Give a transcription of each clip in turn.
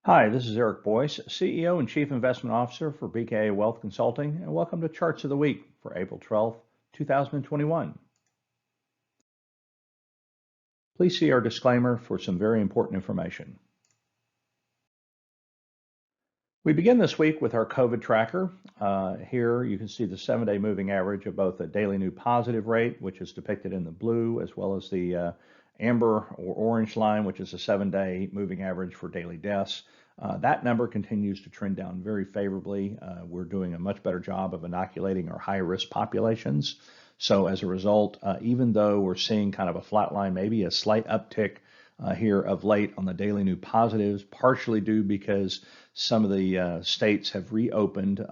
Hi, this is Eric Boyce, CEO and Chief Investment Officer for BKA Wealth Consulting, and welcome to Charts of the Week for April 12th, 2021. Please see our disclaimer for some very important information. We begin this week with our COVID tracker. Here you can see the 7-day moving average of both the daily new positive rate, which is depicted in the blue, as well as the amber or orange line, which is a 7-day moving average for daily deaths. That number continues to trend down very favorably. We're doing a much better job of inoculating our high-risk populations. So as a result, even though we're seeing kind of a flat line, maybe a slight uptick here of late on the daily new positives, partially due because some of the states have reopened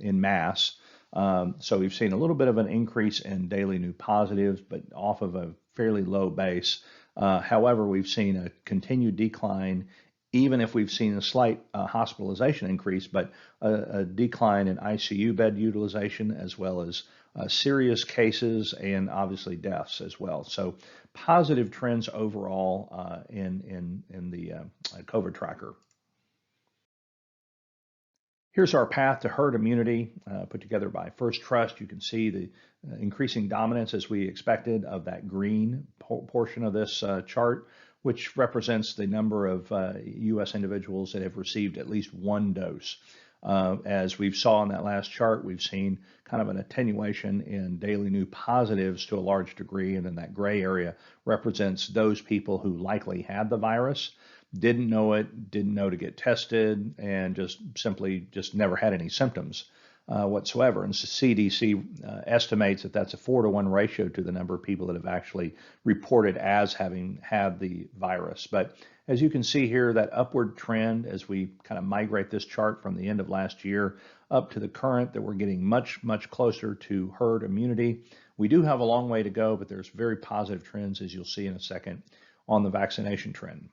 in mass. So we've seen a little bit of an increase in daily new positives, but off of a fairly low base. However, we've seen a continued decline, even if we've seen a slight hospitalization increase, but a decline in ICU bed utilization, as well as serious cases and obviously deaths as well. So positive trends overall in the COVID tracker. Here's our path to herd immunity put together by First Trust. You can see the increasing dominance, as we expected, of that green portion of this chart, which represents the number of U.S. individuals that have received at least one dose. As we've saw in that last chart, we've seen kind of an attenuation in daily new positives to a large degree, and then that gray area represents those people who likely had the virus, didn't know it, didn't know to get tested, and just simply never had any symptoms whatsoever. And so CDC estimates that that's a 4-to-1 ratio to the number of people that have actually reported as having had the virus. But as you can see here, that upward trend as we kind of migrate this chart from the end of last year up to the current, that we're getting much closer to herd immunity. We do have a long way to go, but there's very positive trends, as you'll see in a second, on the vaccination trend.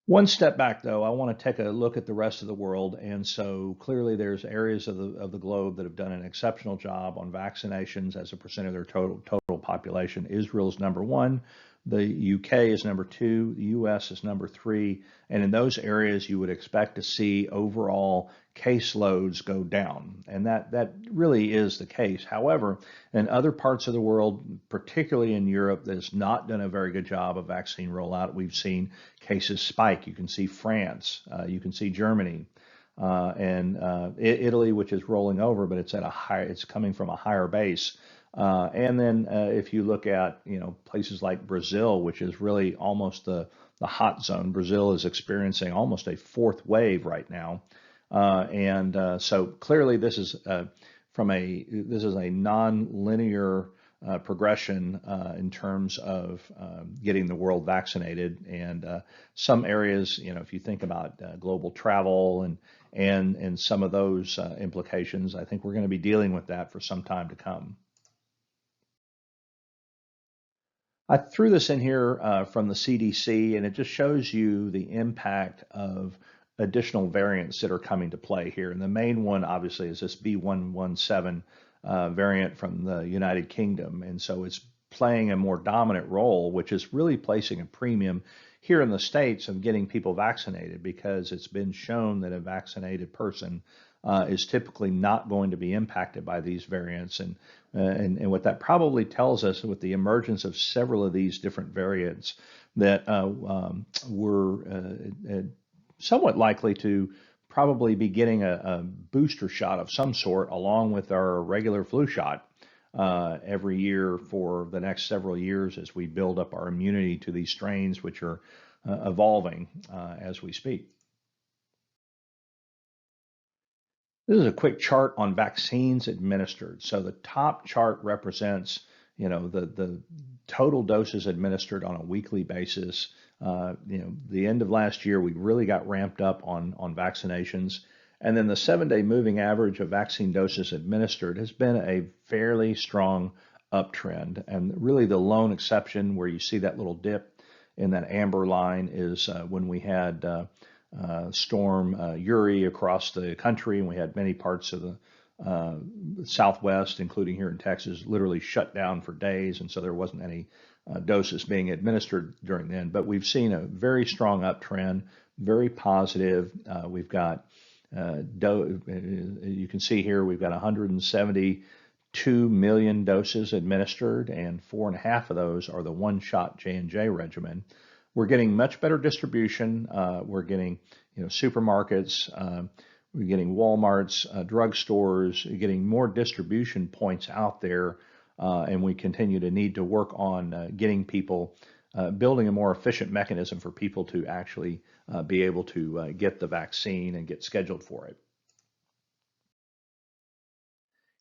One step back, though, I want to take a look at the rest of the world. And so clearly there's areas of the globe that have done an exceptional job on vaccinations as a percent of their total population. Israel's number one. The UK is number two. The US is number three. And in those areas, you would expect to see overall caseloads go down. And that really is the case. However, in other parts of the world, particularly in Europe, that has not done a very good job of vaccine rollout, we've seen cases spike. You can see France, you can see Germany, and Italy, which is rolling over, but it's coming from a higher base. And then if you look at places like Brazil, which is really almost the hot zone. Brazil is experiencing almost a fourth wave right now. So clearly this is a non-linear progression in terms of getting the world vaccinated. And some areas, if you think about global travel and some of those implications, I think we're going to be dealing with that for some time to come. I threw this in here from the CDC, and it just shows you the impact of additional variants that are coming to play here. And the main one, obviously, is this B117 variant from the United Kingdom. And so it's playing a more dominant role, which is really placing a premium here in the States of getting people vaccinated, because it's been shown that a vaccinated person is typically not going to be impacted by these variants. And what that probably tells us, with the emergence of several of these different variants, that we're somewhat likely to probably be getting a booster shot of some sort along with our regular flu shot every year for the next several years, as we build up our immunity to these strains, which are evolving as we speak. This is a quick chart on vaccines administered. So the top chart represents, the total doses administered on a weekly basis. The end of last year, we really got ramped up on vaccinations. And then the 7-day moving average of vaccine doses administered has been a fairly strong uptrend. And really the lone exception where you see that little dip in that amber line is when we had Storm Uri across the country, and we had many parts of the Southwest, including here in Texas, literally shut down for days, and so there wasn't any doses being administered during then. But we've seen a very strong uptrend, very positive. We've got, you can see here, we've got 172 million doses administered, and 4.5 of those are the one-shot J&J regimen. We're getting much better distribution. We're getting, supermarkets. We're getting Walmarts, drugstores, getting more distribution points out there, and we continue to need to work on getting people, building a more efficient mechanism for people to actually be able to get the vaccine and get scheduled for it.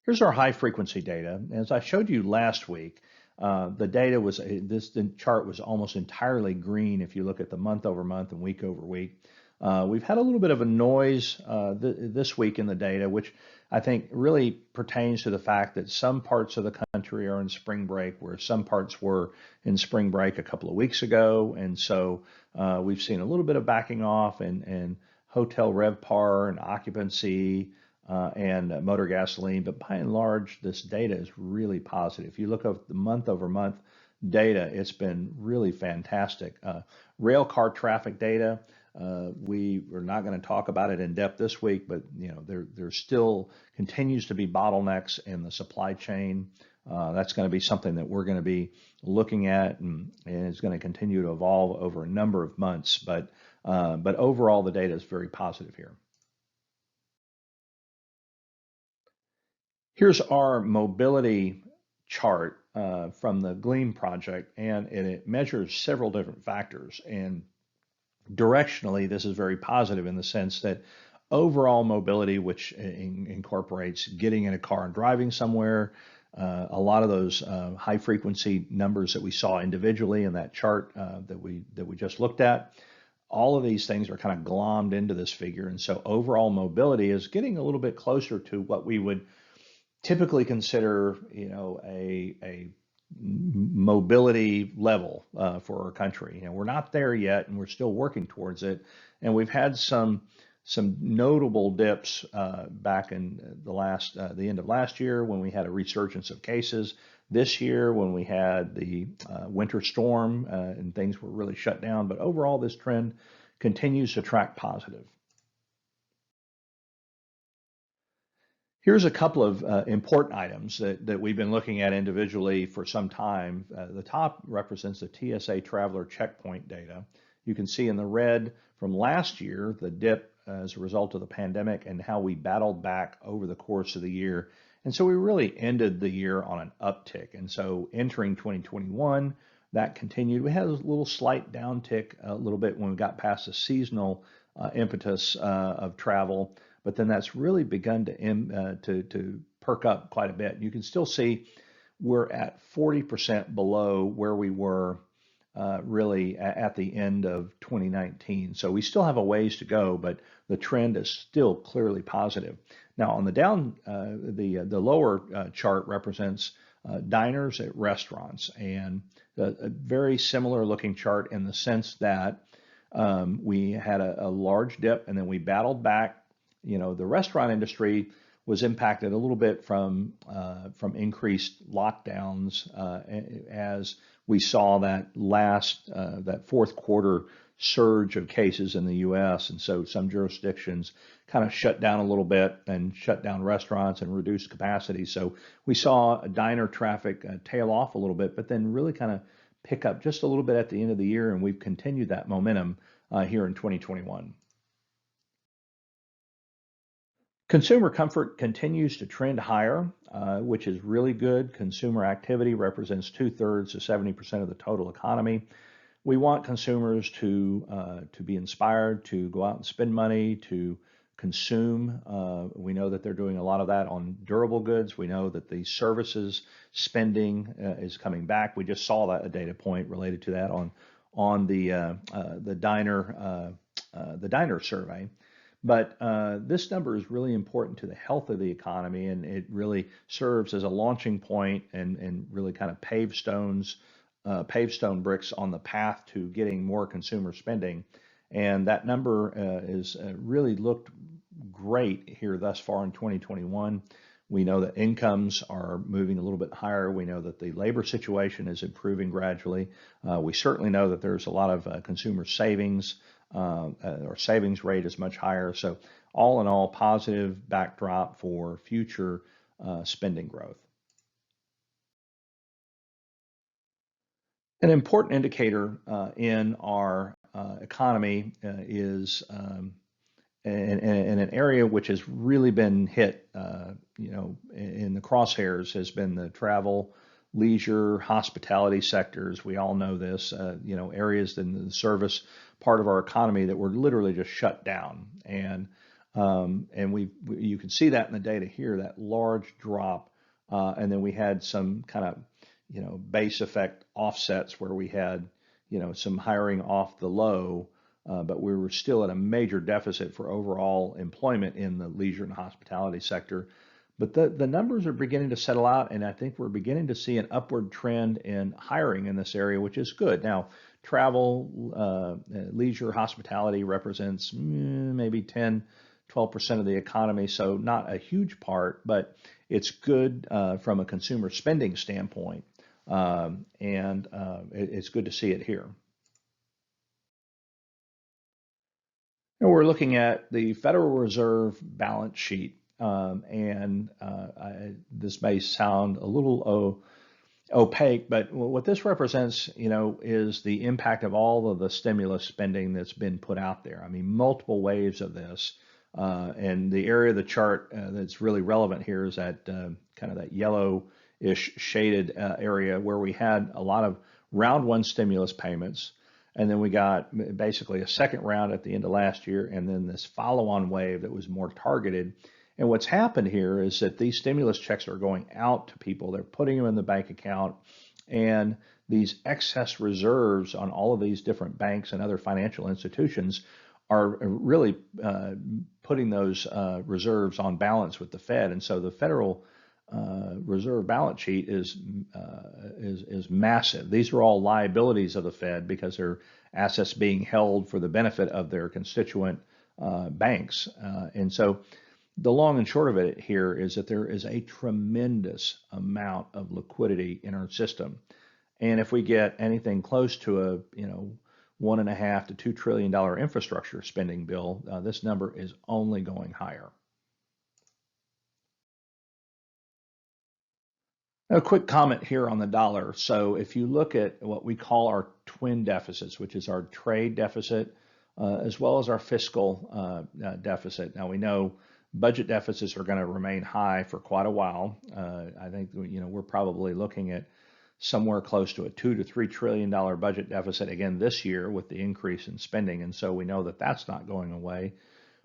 Here's our high frequency data. As I showed you last week, the data was, the chart was almost entirely green if you look at the month over month and week over week. We've had a little bit of a noise this week in the data, which I think really pertains to the fact that some parts of the country are in spring break, where some parts were in spring break a couple of weeks ago. And so we've seen a little bit of backing off and hotel RevPAR and occupancy and motor gasoline. But by and large, this data is really positive. If you look at the month over month data, it's been really fantastic. Rail car traffic data. We are not going to talk about it in depth this week, but there still continues to be bottlenecks in the supply chain. That's going to be something that we're going to be looking at, and it's going to continue to evolve over a number of months. But overall, the data is very positive here. Here's our mobility chart from the Gleam project, and it measures several different factors. And directionally, this is very positive in the sense that overall mobility, which incorporates getting in a car and driving somewhere, a lot of those high frequency numbers that we saw individually in that chart that we just looked at, all of these things are kind of glommed into this figure. And so overall mobility is getting a little bit closer to what we would typically consider, a mobility level for our country. We're not there yet, and we're still working towards it. And we've had some notable dips back in the end of last year when we had a resurgence of cases. This year when we had the winter storm and things were really shut down. But overall, this trend continues to track positive. Here's a couple of important items that we've been looking at individually for some time. The top represents the TSA traveler checkpoint data. You can see in the red from last year, the dip as a result of the pandemic and how we battled back over the course of the year. And so we really ended the year on an uptick. And so entering 2021, that continued. We had a little slight downtick a little bit when we got past the seasonal impetus of travel. But then that's really begun to perk up quite a bit. You can still see we're at 40% below where we were really at the end of 2019. So we still have a ways to go, but the trend is still clearly positive. Now on the the lower chart represents diners at restaurants, and a very similar looking chart in the sense that we had a large dip and then we battled back. The restaurant industry was impacted a little bit from increased lockdowns as we saw that fourth quarter surge of cases in the U.S. And so some jurisdictions kind of shut down a little bit and shut down restaurants and reduced capacity. So we saw diner traffic tail off a little bit, but then really kind of pick up just a little bit at the end of the year, and we've continued that momentum here in 2021. Consumer comfort continues to trend higher, which is really good. Consumer activity represents 2/3 to 70% of the total economy. We want consumers to be inspired to go out and spend money, to consume. We know that they're doing a lot of that on durable goods. We know that the services spending is coming back. We just saw that a data point related to that on the diner survey. But this number is really important to the health of the economy, and it really serves as a launching point and really kind of pavestone bricks on the path to getting more consumer spending. And that number is really looked great here thus far in 2021. We know that incomes are moving a little bit higher. We know that the labor situation is improving gradually. We certainly know that there's a lot of consumer savings, or savings rate is much higher. So all in all, positive backdrop for future spending growth. An important indicator in our economy is and an area which has really been hit, in the crosshairs has been the travel, leisure, hospitality sectors. We all know this, areas in the service part of our economy that were literally just shut down. And you can see that in the data here, that large drop. And then we had some kind of, base effect offsets where we had, some hiring off the low. But we were still at a major deficit for overall employment in the leisure and hospitality sector. But the numbers are beginning to settle out, and I think we're beginning to see an upward trend in hiring in this area, which is good. Now, travel, leisure, hospitality represents maybe 10, 12% of the economy, so not a huge part, but it's good from a consumer spending standpoint, and it's good to see it here. And we're looking at the Federal Reserve balance sheet, this may sound a little opaque, but what this represents, is the impact of all of the stimulus spending that's been put out there. I mean, multiple waves of this, and the area of the chart that's really relevant here is that kind of that yellowish shaded area where we had a lot of round one stimulus payments. And then we got basically a second round at the end of last year, and then this follow-on wave that was more targeted. And what's happened here is that these stimulus checks are going out to people. They're putting them in the bank account, and these excess reserves on all of these different banks and other financial institutions are really putting those reserves on balance with the Fed. And so the Federal Reserve balance sheet is massive. These are all liabilities of the Fed because they're assets being held for the benefit of their constituent banks. And so the long and short of it here is that there is a tremendous amount of liquidity in our system. And if we get anything close to a, $1.5 to $2 trillion infrastructure spending bill, this number is only going higher. A quick comment here on the dollar. So if you look at what we call our twin deficits, which is our trade deficit, as well as our fiscal deficit. Now we know budget deficits are going to remain high for quite a while. I think, we're probably looking at somewhere close to a $2 to $3 trillion budget deficit again this year with the increase in spending. And so we know that that's not going away.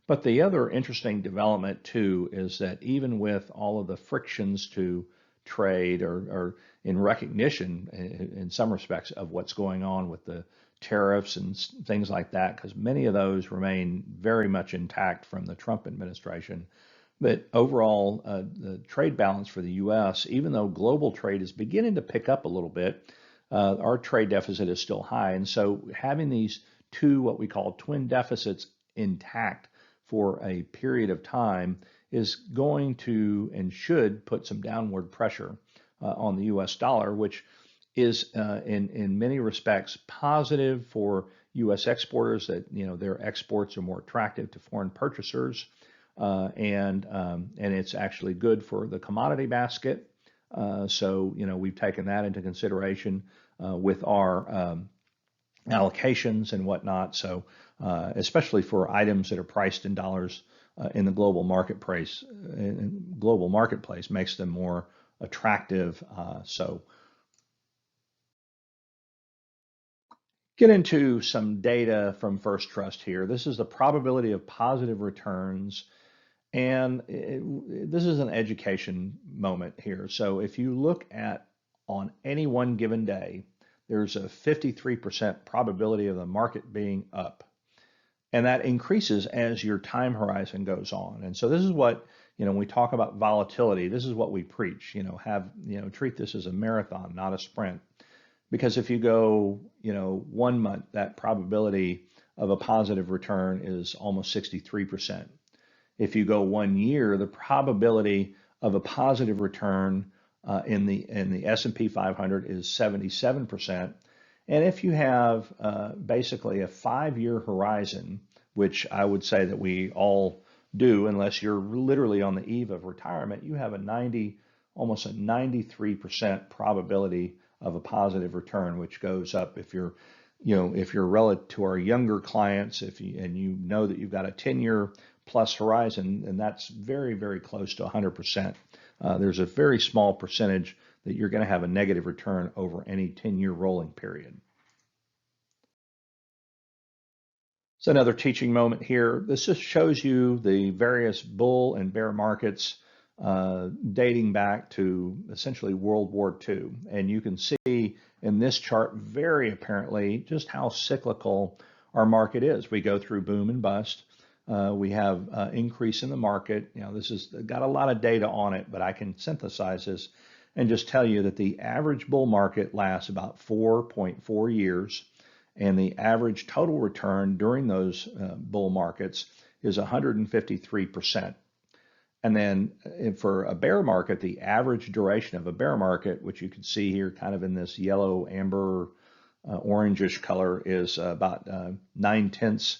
But the other interesting development too is that even with all of the frictions to trade or in recognition in some respects of what's going on with the tariffs and things like that, because many of those remain very much intact from the Trump administration. But overall, the trade balance for the U.S., even though global trade is beginning to pick up a little bit, our trade deficit is still high. And so having these two, what we call twin deficits, intact for a period of time is going to and should put some downward pressure on the U.S. dollar, which is in many respects positive for U.S. exporters, that their exports are more attractive to foreign purchasers, and it's actually good for the commodity basket. So we've taken that into consideration with our allocations and whatnot. So especially for items that are priced in dollars. In the global marketplace, makes them more attractive. So get into some data from First Trust here. This is the probability of positive returns, and this is an education moment here. So if you look at on any one given day, there's a 53% probability of the market being up. And that increases as your time horizon goes on. And so this is what, when we talk about volatility, this is what we preach, treat this as a marathon, not a sprint. Because if you go, 1 month, that probability of a positive return is almost 63%. If you go 1 year, the probability of a positive return in the S&P 500 is 77%. And if you have basically a 5-year horizon, which I would say that we all do, unless you're literally on the eve of retirement, you have almost a 93% probability of a positive return, which goes up if you're, if you're relative to our younger clients, and you know that you've got a 10-year plus horizon, and that's very, very close to 100%. There's a very small percentage that you're going to have a negative return over any 10-year rolling period. So another teaching moment here. This just shows you the various bull and bear markets dating back to essentially World War II. And you can see in this chart very apparently just how cyclical our market is. We go through boom and bust. We have increase in the market. This has got a lot of data on it, but I can synthesize this and just tell you that the average bull market lasts about 4.4 years, and the average total return during those bull markets is 153%. And then for a bear market, the average duration of a bear market, which you can see here kind of in this yellow, amber, orangish color, is about 9/10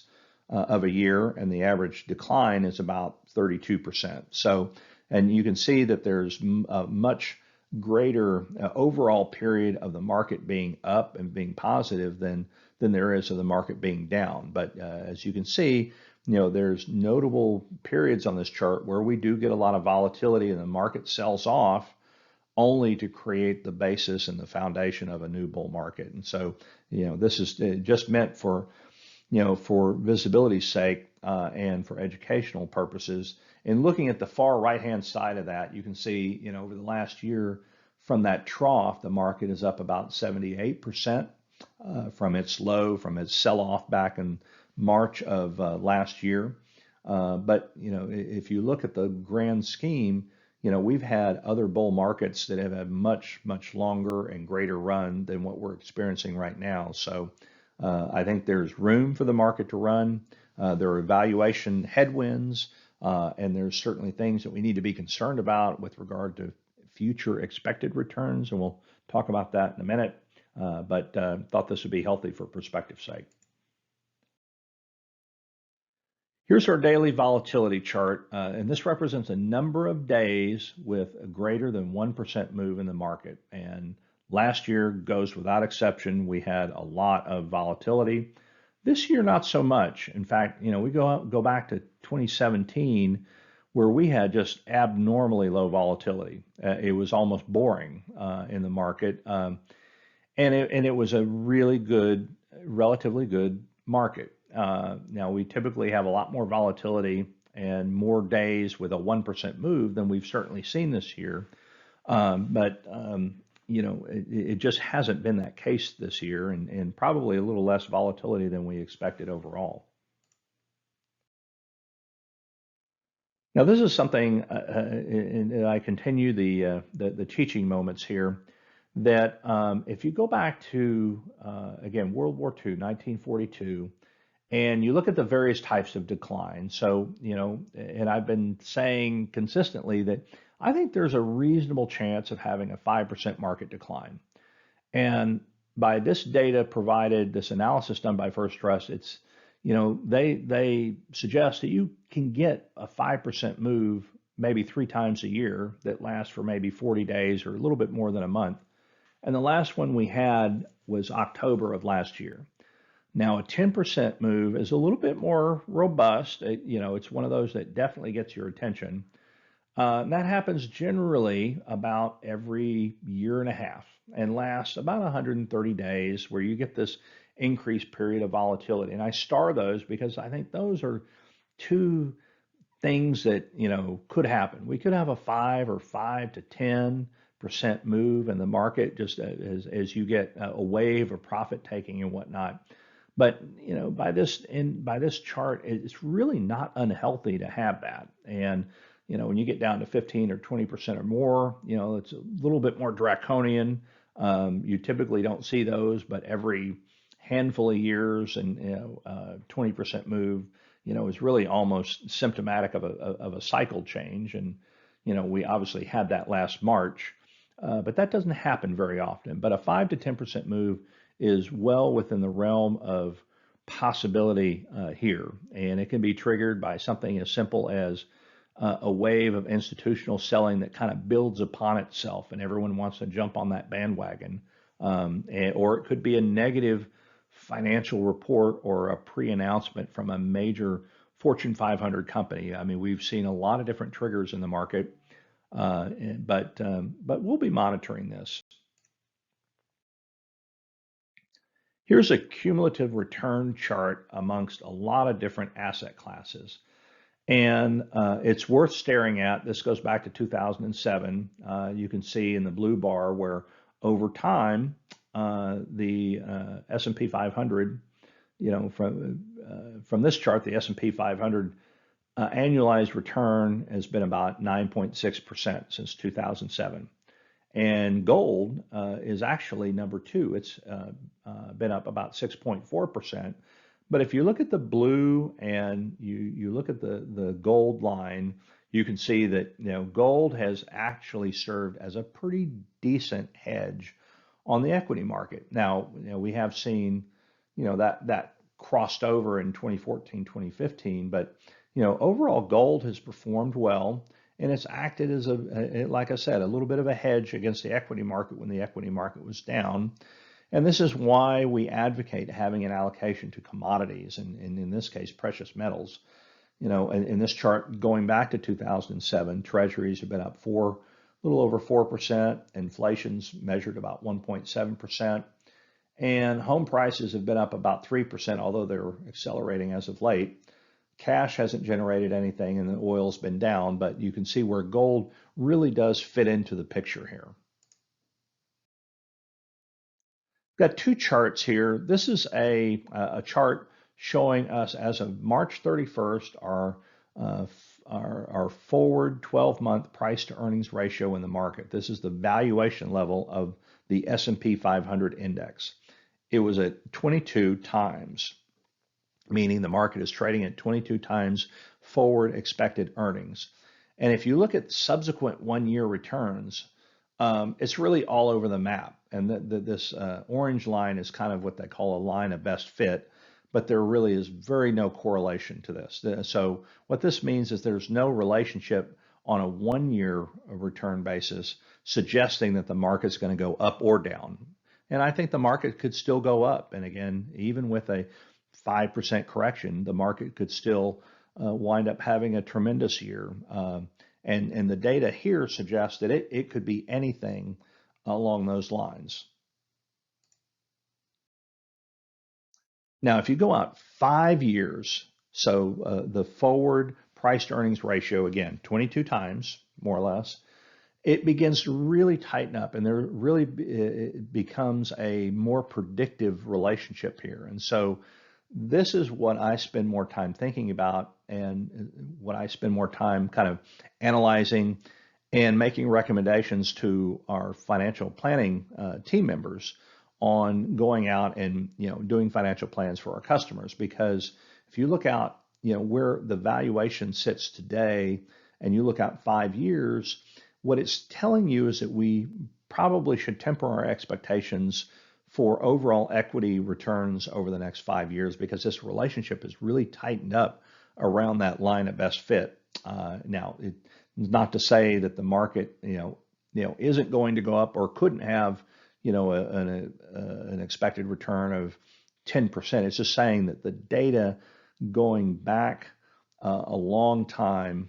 of a year, and the average decline is about 32%. So, and you can see that there's a much greater overall period of the market being up and being positive than there is of the market being down. But as you can see, there's notable periods on this chart where we do get a lot of volatility and the market sells off only to create the basis and the foundation of a new bull market. And so, this is just meant for, for visibility's sake and for educational purposes. And looking at the far right-hand side of that, you can see, over the last year from that trough, the market is up about 78% from its low, from its sell-off back in March of last year. But, if you look at the grand scheme, we've had other bull markets that have had much, much longer and greater run than what we're experiencing right now. So I think there's room for the market to run. There are valuation headwinds, and there's certainly things that we need to be concerned about with regard to future expected returns, and we'll talk about that in a minute. But thought this would be healthy for perspective's sake. Here's our daily volatility chart, and this represents a number of days with a greater than 1% move in the market. And last year goes without exception. We had a lot of volatility. This year, not so much. In fact, we go back to 2017, where we had just abnormally low volatility. It was almost boring in the market, and it was a really good, relatively good market. Now, we typically have a lot more volatility and more days with a 1% move than we've certainly seen this year. But it just hasn't been that case this year, and probably a little less volatility than we expected overall. Now, this is something, and I continue the teaching moments here, that if you go back to, again, World War II, 1942, and you look at the various types of decline. So, and I've been saying consistently that I think there's a reasonable chance of having a 5% market decline. And by this data provided, this analysis done by First Trust, it's, they suggest that you can get a 5% move maybe 3 times a year that lasts for maybe 40 days or a little bit more than a month. And the last one we had was October of last year. Now, a 10% move is a little bit more robust. It's one of those that definitely gets your attention. That happens generally about every year and a half and lasts about 130 days, where you get this increased period of volatility. And I star those because I think those are 2 things that, could happen. We could have a 5 to 10% move in the market just as you get a wave of profit taking and whatnot. But by this chart, it's really not unhealthy to have that. And when you get down to 15 or 20% or more, it's a little bit more draconian. You typically don't see those, but every handful of years, and 20% move, is really almost symptomatic of a cycle change. And we obviously had that last March, but that doesn't happen very often. But a 5 to 10% move is well within the realm of possibility here, and it can be triggered by something as simple as a wave of institutional selling that kind of builds upon itself, and everyone wants to jump on that bandwagon. Or it could be a negative financial report or a pre-announcement from a major Fortune 500 company. I mean, we've seen a lot of different triggers in the market, but we'll be monitoring this. Here's a cumulative return chart amongst a lot of different asset classes. And it's worth staring at. This goes back to 2007. You can see in the blue bar where over time, the S&P 500, from this chart, the S&P 500 annualized return has been about 9.6% since 2007. And gold is actually number two. It's been up about 6.4%. But if you look at the blue and you look at the gold line, you can see that gold has actually served as a pretty decent hedge on the equity market. Now, we have seen that crossed over in 2014, 2015, but overall gold has performed well, and it's acted as like I said, a little bit of a hedge against the equity market when the equity market was down. And this is why we advocate having an allocation to commodities, and in this case, precious metals. In this chart, going back to 2007, treasuries have been up a little over 4%. Inflation's measured about 1.7%. And home prices have been up about 3%, although they're accelerating as of late. Cash hasn't generated anything, and the oil's been down, but you can see where gold really does fit into the picture here. Got two charts here. This is a chart showing us as of March 31st our forward 12-month price to earnings ratio in the market. This is the valuation level of the S&P 500 index. It was at 22 times, meaning the market is trading at 22 times forward expected earnings. And if you look at subsequent one-year returns, it's really all over the map. And this orange line is kind of what they call a line of best fit, but there really is no correlation to this. So what this means is there's no relationship on a one-year return basis suggesting that the market's going to go up or down. And I think the market could still go up. And again, even with a 5% correction, the market could still wind up having a tremendous year. And the data here suggests that it could be anything along those lines. Now, if you go out 5 years, so the forward price to earnings ratio, again, 22 times, more or less, it begins to really tighten up, and it becomes a more predictive relationship here. And so this is what I spend more time thinking about, and what I spend more time kind of analyzing and making recommendations to our financial planning team members on going out and doing financial plans for our customers. Because if you look out where the valuation sits today and you look out 5 years, what it's telling you is that we probably should temper our expectations for overall equity returns over the next 5 years, because this relationship is really tightened up around that line of best fit. Now, it's not to say that the market, isn't going to go up or couldn't have, an expected return of 10%. It's just saying that the data going back a long time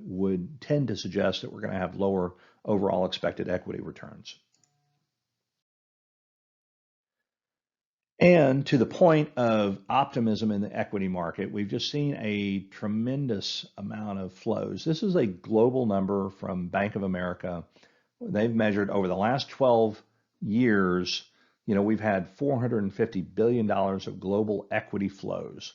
would tend to suggest that we're going to have lower overall expected equity returns. And to the point of optimism in the equity market, we've just seen a tremendous amount of flows. This is a global number from Bank of America. They've measured over the last 12 years, we've had $450 billion of global equity flows.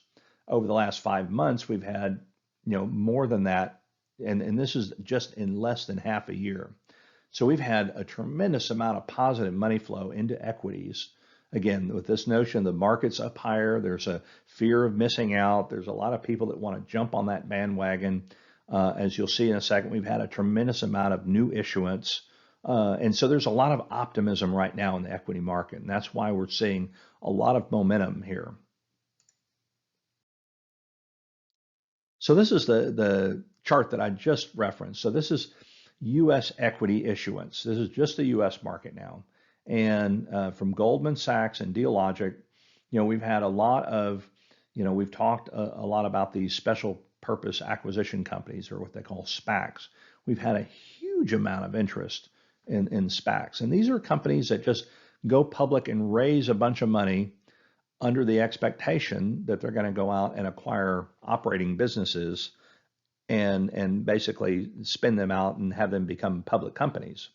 Over the last 5 months, we've had, more than that, and this is just in less than half a year. So we've had a tremendous amount of positive money flow into equities. Again, with this notion the market's up higher, there's a fear of missing out. There's a lot of people that want to jump on that bandwagon. As you'll see in a second, we've had a tremendous amount of new issuance. And so there's a lot of optimism right now in the equity market, and that's why we're seeing a lot of momentum here. So this is the chart that I just referenced. So this is U.S. equity issuance. This is just the U.S. market now. And from Goldman Sachs and Dealogic, we've had a lot of, we've talked a lot about these special purpose acquisition companies, or what they call SPACs. We've had a huge amount of interest in SPACs. And these are companies that just go public and raise a bunch of money under the expectation that they're going to go out and acquire operating businesses and basically spin them out and have them become public companies.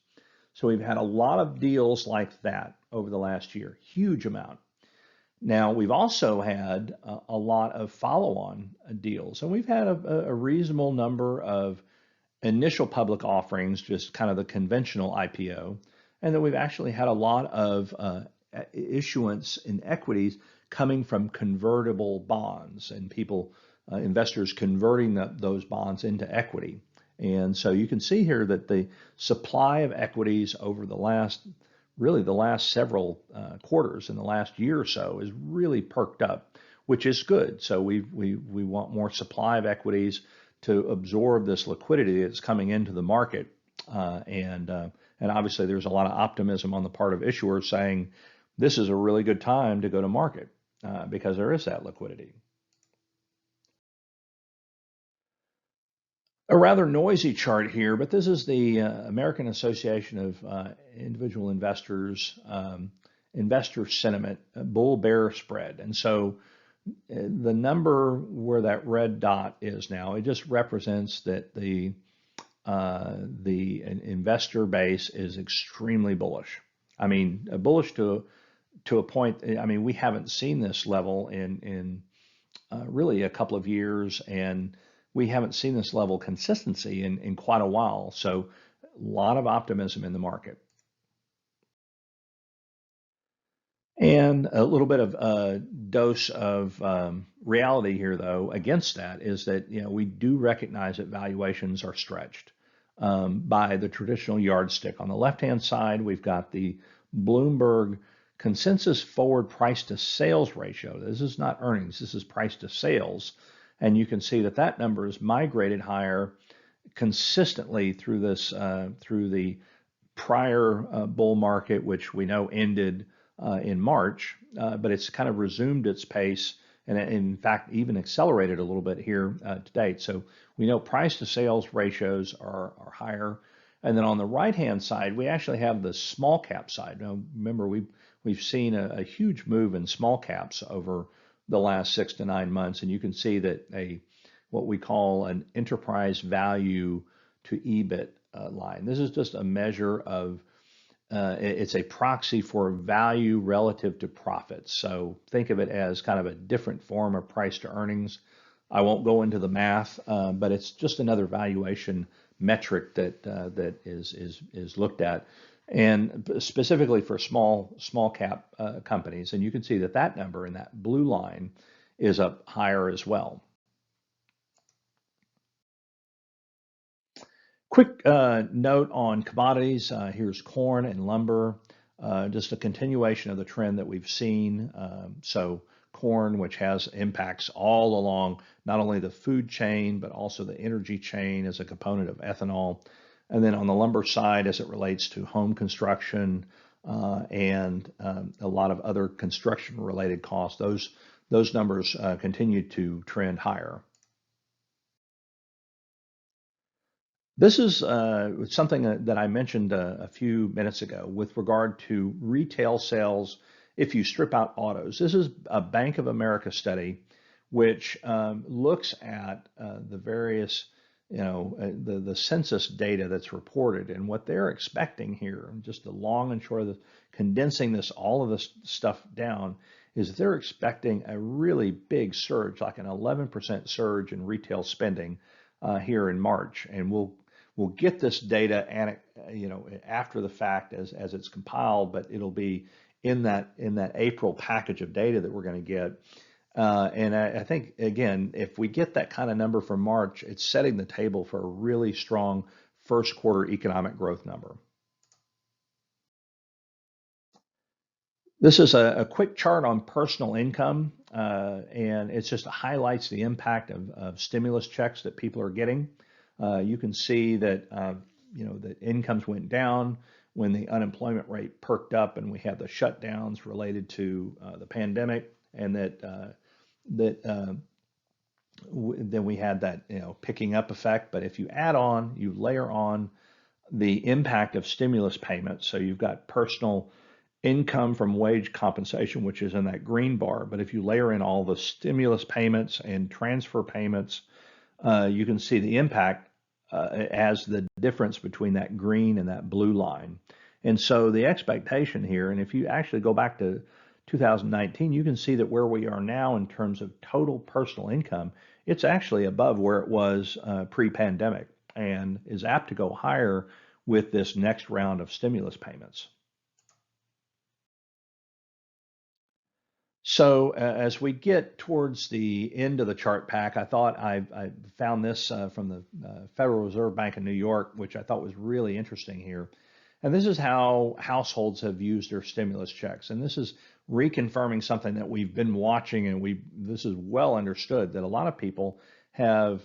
So we've had a lot of deals like that over the last year, huge amount. Now, we've also had a lot of follow-on deals, and we've had a reasonable number of initial public offerings, just kind of the conventional IPO, and then we've actually had a lot of issuance in equities coming from convertible bonds and people, investors converting those bonds into equity. And so you can see here that the supply of equities over the last several quarters, in the last year or so, is really perked up, which is good. So we want more supply of equities to absorb this liquidity that's coming into the market, and obviously there's a lot of optimism on the part of issuers saying this is a really good time to go to market because there is that liquidity. A rather noisy chart here, but this is the American Association of Individual Investors investor sentiment bull-bear spread. And so the number where that red dot is now, it just represents that the investor base is extremely bullish. I mean, bullish to a point. I mean, we haven't seen this level in really a couple of years, and we haven't seen this level of consistency in quite a while. So a lot of optimism in the market. And a little bit of a dose of reality here, though, against that is that we do recognize that valuations are stretched by the traditional yardstick. On the left-hand side, we've got the Bloomberg consensus forward price to sales ratio. This is not earnings, this is price to sales. And you can see that that number has migrated higher consistently through this, through the prior bull market, which we know ended in March, but it's kind of resumed its pace and in fact even accelerated a little bit here to date. So we know price to sales ratios are higher. And then on the right-hand side, we actually have the small cap side. Now, remember, we've seen a huge move in small caps over the last 6 to 9 months, and you can see that what we call an enterprise value to EBIT line. This is just a measure of it's a proxy for value relative to profits. So think of it as kind of a different form of price to earnings. I won't go into the math, but it's just another valuation metric that is looked at, and specifically for small cap companies. And you can see that that number in that blue line is up higher as well. Quick note on commodities. Here's corn and lumber, just a continuation of the trend that we've seen. So corn, which has impacts all along not only the food chain, but also the energy chain as a component of ethanol. And then on the lumber side, as it relates to home construction and a lot of other construction related costs, those numbers continue to trend higher. This is something that I mentioned a few minutes ago with regard to retail sales if you strip out autos. This is a Bank of America study which looks at the various, the census data that's reported, and what they're expecting here, just the long and short of the, condensing all of this stuff down, is they're expecting a really big surge, like an 11% surge in retail spending here in March. And we'll get this data, after the fact as it's compiled, but it'll be in that April package of data that we're going to get. And I think, again, if we get that kind of number for March, it's setting the table for a really strong first quarter economic growth number. This is a quick chart on personal income, and it just highlights the impact of stimulus checks that people are getting. You can see that the incomes went down when the unemployment rate perked up, and we had the shutdowns related to the pandemic, and then we had that picking up effect. But if you layer on the impact of stimulus payments, so you've got personal income from wage compensation, which is in that green bar. But if you layer in all the stimulus payments and transfer payments, you can see the impact as the difference between that green and that blue line. And so the expectation here, and if you actually go back to 2019, you can see that where we are now in terms of total personal income, it's actually above where it was pre-pandemic and is apt to go higher with this next round of stimulus payments. So as we get towards the end of the chart pack, I thought I found this from the Federal Reserve Bank of New York, which I thought was really interesting here. And this is how households have used their stimulus checks. And this is reconfirming something that we've been watching, and this is well understood that a lot of people have,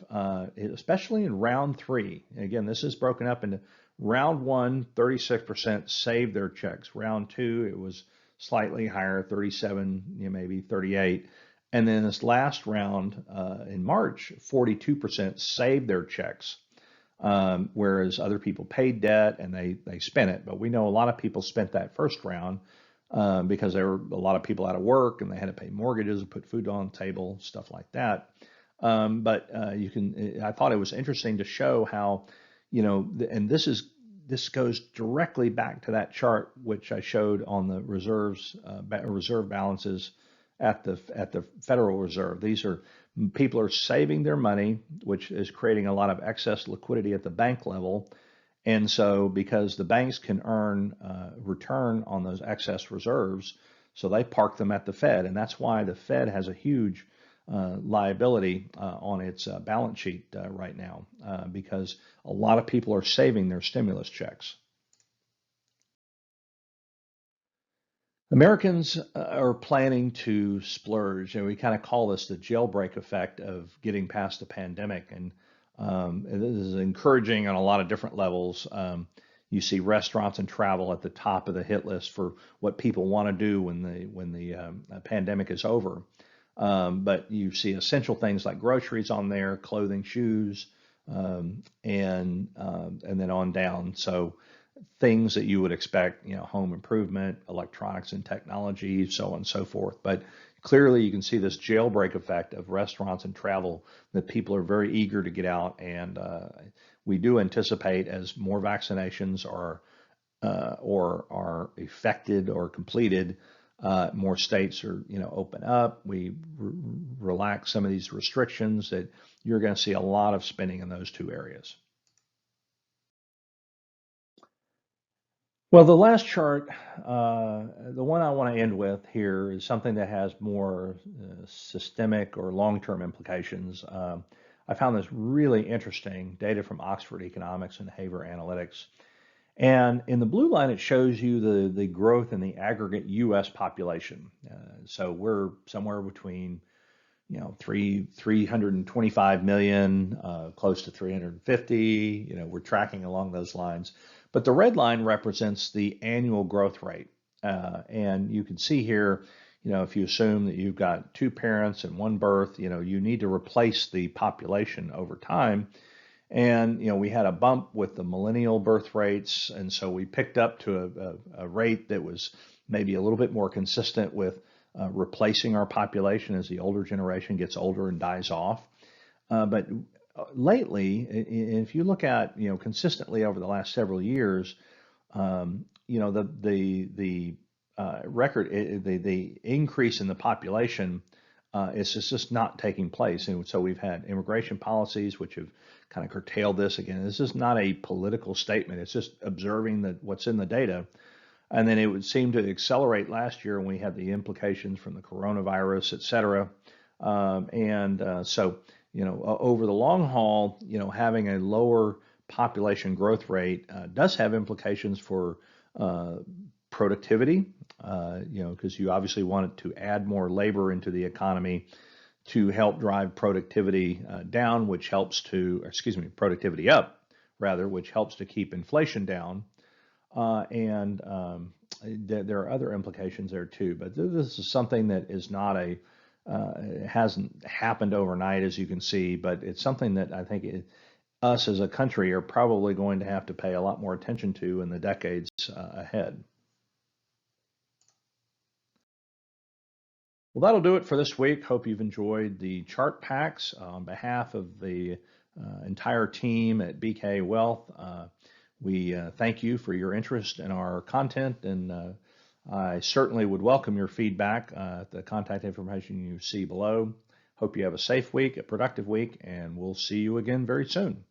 especially in round three. Again, this is broken up into round one, 36% saved their checks. Round two, it was slightly higher, 37, maybe 38. And then this last round in March, 42% saved their checks, whereas other people paid debt and they spent it. But we know a lot of people spent that first round because there were a lot of people out of work and they had to pay mortgages and put food on the table, stuff like that. But I thought it was interesting to show how, and this goes directly back to that chart which I showed on the reserve balances at the Federal Reserve. People are saving their money, which is creating a lot of excess liquidity at the bank level. And so because the banks can earn return on those excess reserves, so they park them at the Fed. And that's why the Fed has a huge liability on its balance sheet right now because a lot of people are saving their stimulus checks. Americans are planning to splurge, and we kind of call this the jailbreak effect of getting past the pandemic. And this is encouraging on a lot of different levels. You see restaurants and travel at the top of the hit list for what people want to do when the pandemic is over. But you see essential things like groceries on there, clothing, shoes, and then on down. So things that you would expect, home improvement, electronics and technology, so on and so forth. But clearly you can see this jailbreak effect of restaurants and travel that people are very eager to get out. And we do anticipate as more vaccinations are effected or completed, more states are, open up. We relax some of these restrictions that you're going to see a lot of spending in those two areas. Well, the last chart, the one I want to end with here is something that has more systemic or long-term implications. I found this really interesting data from Oxford Economics and Haver Analytics. And in the blue line, it shows you the growth in the aggregate U.S. population. So we're somewhere between 325 million, close to 350. We're tracking along those lines. But the red line represents the annual growth rate. And you can see here, if you assume that you've got two parents and one birth, you need to replace the population over time. And, we had a bump with the millennial birth rates. And so we picked up to a rate that was maybe a little bit more consistent with replacing our population as the older generation gets older and dies off. But lately, if you look at, consistently over the last several years, the increase in the population is just not taking place. And so we've had immigration policies which have kind of curtailed this. Again, this is not a political statement. It's just observing what's in the data. And then it would seem to accelerate last year when we had the implications from the coronavirus, et cetera. So, over the long haul, having a lower population growth rate does have implications for productivity, because you obviously want to add more labor into the economy to help drive productivity down, which helps to, excuse me, productivity up, rather, which helps to keep inflation down. There are other implications there too, but this is something that is not it hasn't happened overnight, as you can see, but it's something that I think us as a country are probably going to have to pay a lot more attention to in the decades ahead. Well, that'll do it for this week. Hope you've enjoyed the chart packs. On behalf of the entire team at BKA Wealth, we thank you for your interest in our content, and I certainly would welcome your feedback. The contact information you see below. Hope you have a safe week, a productive week, and we'll see you again very soon.